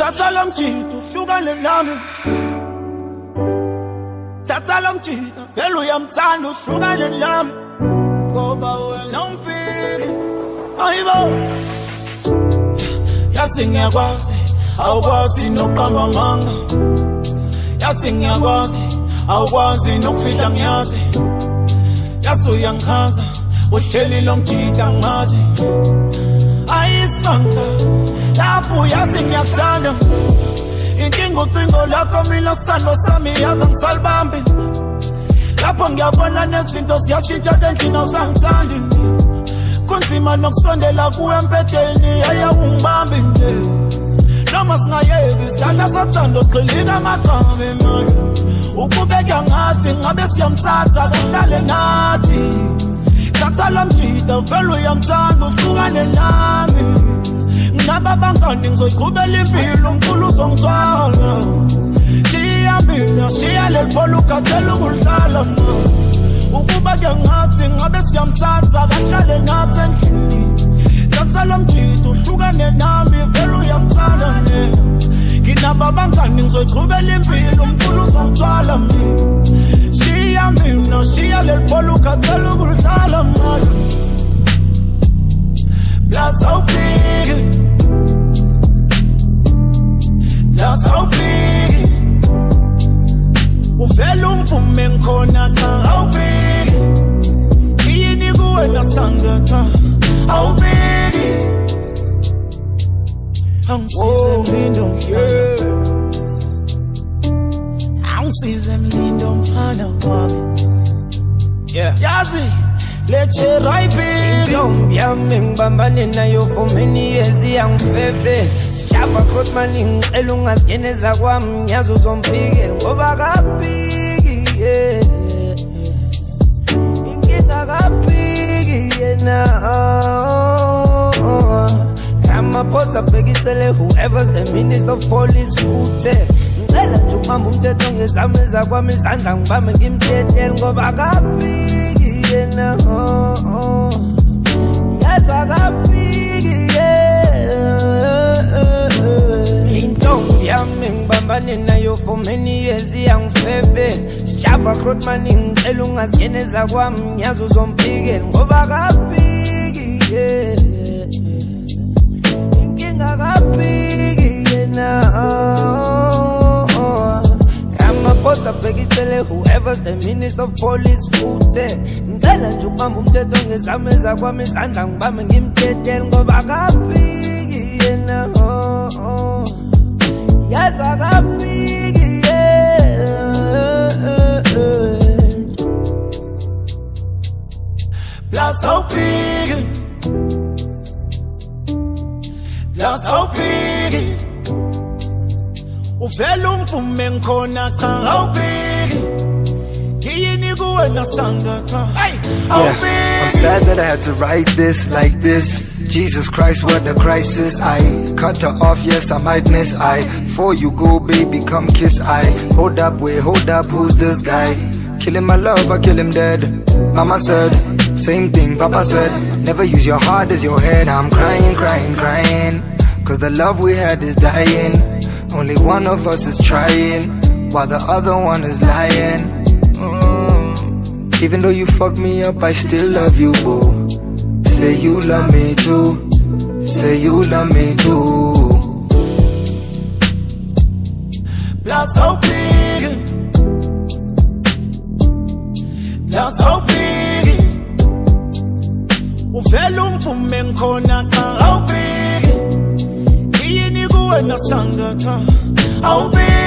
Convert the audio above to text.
Thatha lo mjito uhlukane nami. Thatha lo mjito vele uyamthanda uhlukane nami. Ngoba wena ungifike ayibo. Yazi ngiyakwazi awukwazi noqamba amanga. Yazi ngiyakwazi awukwazi nokufihla ngiyazi. Yazi uyangichaza uhleli lo mjito angazi. Ayisibanga lapho yazi ngiyakuthanda. Inkinga ucingo lakho mina sithando sami yazi ngisalibambi. Lapho ngiyabona nezinto ziyashintsha endlini awusangithandi. Kunzima nokusondela kuwe empedeni ayawungibambi nje. Noma singayeki isidala sathanda ugxilika amagama emali. Ukubeka ngathi ngabe siyamthatha kahlale nathi. Thatha lo mjito vele uyamthanda uhlukane nami. Ngaba bangani ngizoyiqhubela impilo uNkulunkulu uzongithwala. Shiya mina shiya leli bhola ukhathele ukudlala mna. Ukuba ke ngathi ngabe siyamthatha kahlale nathi endlini. Thatha lo mjito uhlukane nami vele uyamthanda nje. Nginaba bangani ngizoyiqhubela impilo uNkulunkulu uzongithwala mina. Shiya mina shiya leli bhola ukhathele ukudlala mna. Plus how big, plus how big. Uvela umvume ngikhona cha how big. Yini kuwe nasanga cha how big. Angisize mlindo mfana. Angisize mlindo mfana wami. Yazi let's right big. Yom yami ngibambane nayo for many years iyangifebe. Sijaba Krotman ngicela ungazigeneza kwami ngiyazi uzomphikela ngoba kapiki yeah. Inkinga kapiki yena. Ramaphosa bheka icele whoever's the minister of police futhe. Ngicela nje ubamba umthetho ngezameza kwami izandla ngibambe ngimthethe ngoba kapiki yena. Yaza kapiki yeah. Intombi yami ngibambane nayo for many years iyangifebe. Sijaba Krotman ngicela ungazigeneza kwami ngiyazi uzomphikela ngoba kapiki yeah. Inkinga kapiki yena. Ramaphosa bheka icele whoever's the minister of police futhe. Ngicela nje ubamba umthetho ngezameza kwami izandla ngibambe ngimthethe ngoba kapiki yena. Yaza kapiki yeah. Plus how big, plus how big. Uvela umvume ngikhona cha how big. Yini kuwe nasanga cha how big. I'm sad that I had to write this like this. Jesus Christ, what a crisis. I cut her off, yes, I might miss. Before you go, baby, come kiss. Hold up, wait, hold up, who's this guy? Killing my love, I kill him dead. Mama said, same thing, Papa said. Never use your heart as your head. I'm crying, crying, crying. Cause the love we had is dying. Only one of us is trying, while the other one is lying. Even though you fucked me up, I still love you, boo. Say you love me too. Say you love me too. Plus how big, plus how big. Uvela umvume ngikhona cha how big. Yini kuwe nasanga cha how big.